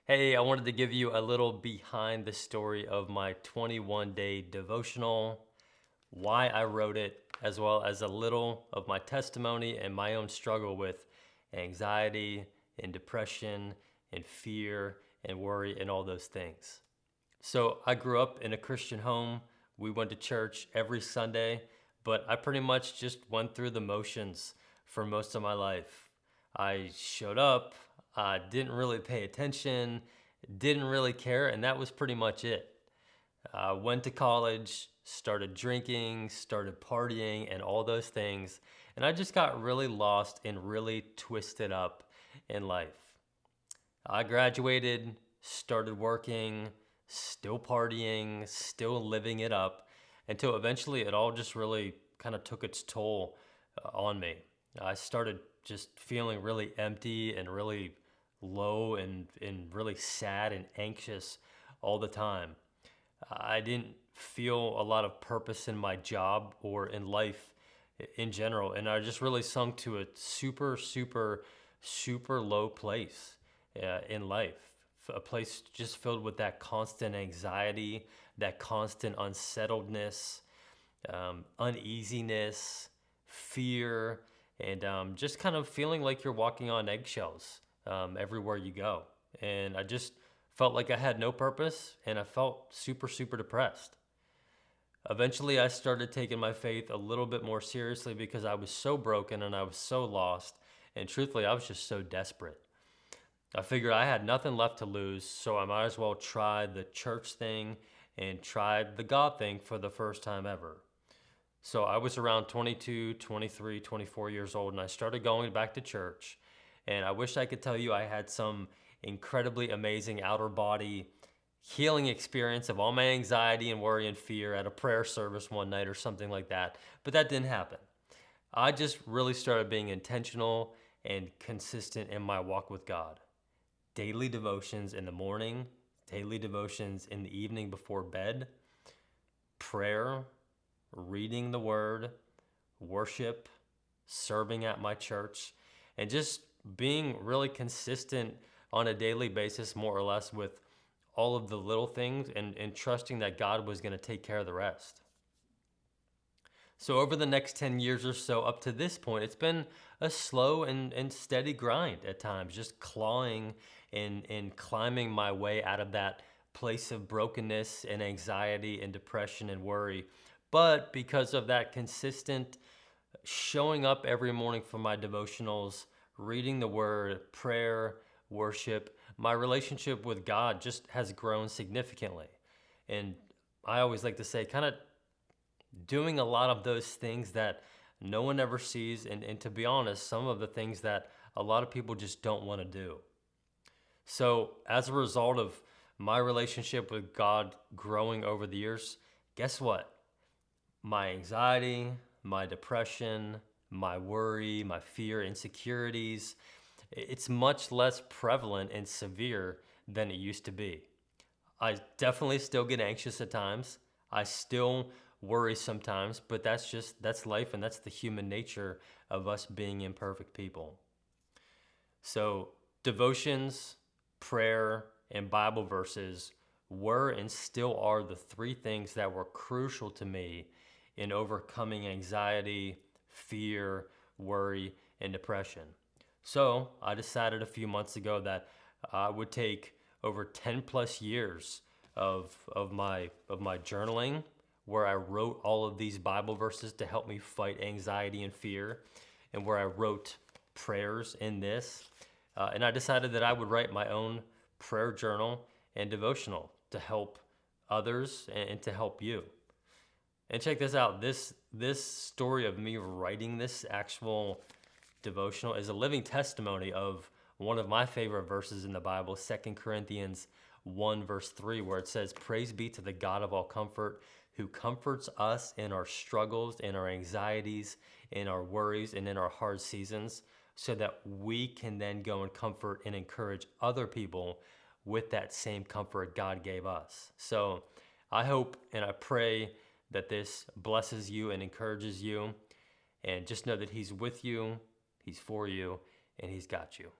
Hey, I wanted to give you a little behind the story of my 21-day devotional, why I wrote it, as well as a little of my testimony and my own struggle with anxiety and depression and fear and worry and all those things. So, I grew up in a Christian home. We went to church every Sunday, but I pretty much just went through the motions for most of my life. I showed up, I didn't really pay attention, didn't really care, and that was pretty much it. Went to college, started drinking, started partying, and all those things. And I just got really lost and really twisted up in life. I graduated, started working, still partying, still living it up, until eventually it all just really kind of took its toll on me. I started just feeling really empty and really low and really sad and anxious all the time. I didn't feel a lot of purpose in my job or in life in general. And I just really sunk to a super low place in life. A place just filled with that constant anxiety, that constant unsettledness, uneasiness, fear, and just kind of feeling like you're walking on eggshells everywhere you go. And I just felt like I had no purpose and I felt super depressed. Eventually, I started taking my faith a little bit more seriously because I was so broken and I was so lost. And truthfully, I was just so desperate. I figured I had nothing left to lose, so I might as well try the church thing and try the God thing for the first time ever. So I was around 22, 23, 24 years old, and I started going back to church. And I wish I could tell you I had some incredibly amazing outer body healing experience of all my anxiety and worry and fear at a prayer service one night or something like that. But that didn't happen. I just really started being intentional and consistent in my walk with God. Daily devotions in the morning, daily devotions in the evening before bed, prayer, reading the word, worship, serving at my church, and just being really consistent on a daily basis, more or less, with all of the little things and trusting that God was going to take care of the rest. So, over the next 10 years or so, up to this point, it's been a slow and steady grind at times, just clawing and climbing my way out of that place of brokenness and anxiety and depression and worry. But because of that consistent showing up every morning for my devotionals, reading the word, prayer, worship, my relationship with God just has grown significantly. And I always like to say, kind of doing a lot of those things that no one ever sees. And to be honest, some of the things that a lot of people just don't want to do. So, as a result of my relationship with God growing over the years, guess what? My anxiety, my depression, my worry, my fear, insecurities, it's much less prevalent and severe than it used to be. I definitely still get anxious at times. I still worry sometimes, but that's life and that's the human nature of us being imperfect people. So, devotions, prayer, and Bible verses were and still are the three things that were crucial to me in overcoming anxiety, fear, worry, and depression. So, I decided a few months ago that I would take over 10 plus years of my journaling where I wrote all of these Bible verses to help me fight anxiety and fear, and where I wrote prayers in this. And I decided that I would write my own prayer journal and devotional to help others and to help you. And check this out. This story of me writing this actual devotional is a living testimony of one of my favorite verses in the Bible, 2 Corinthians 1 verse 3, where it says, "Praise be to the God of all comfort, who comforts us in our struggles, in our anxieties, in our worries, and in our hard seasons, so that we can then go and comfort and encourage other people with that same comfort God gave us." So I hope and I pray that this blesses you and encourages you. And just know that He's with you, He's for you, and He's got you.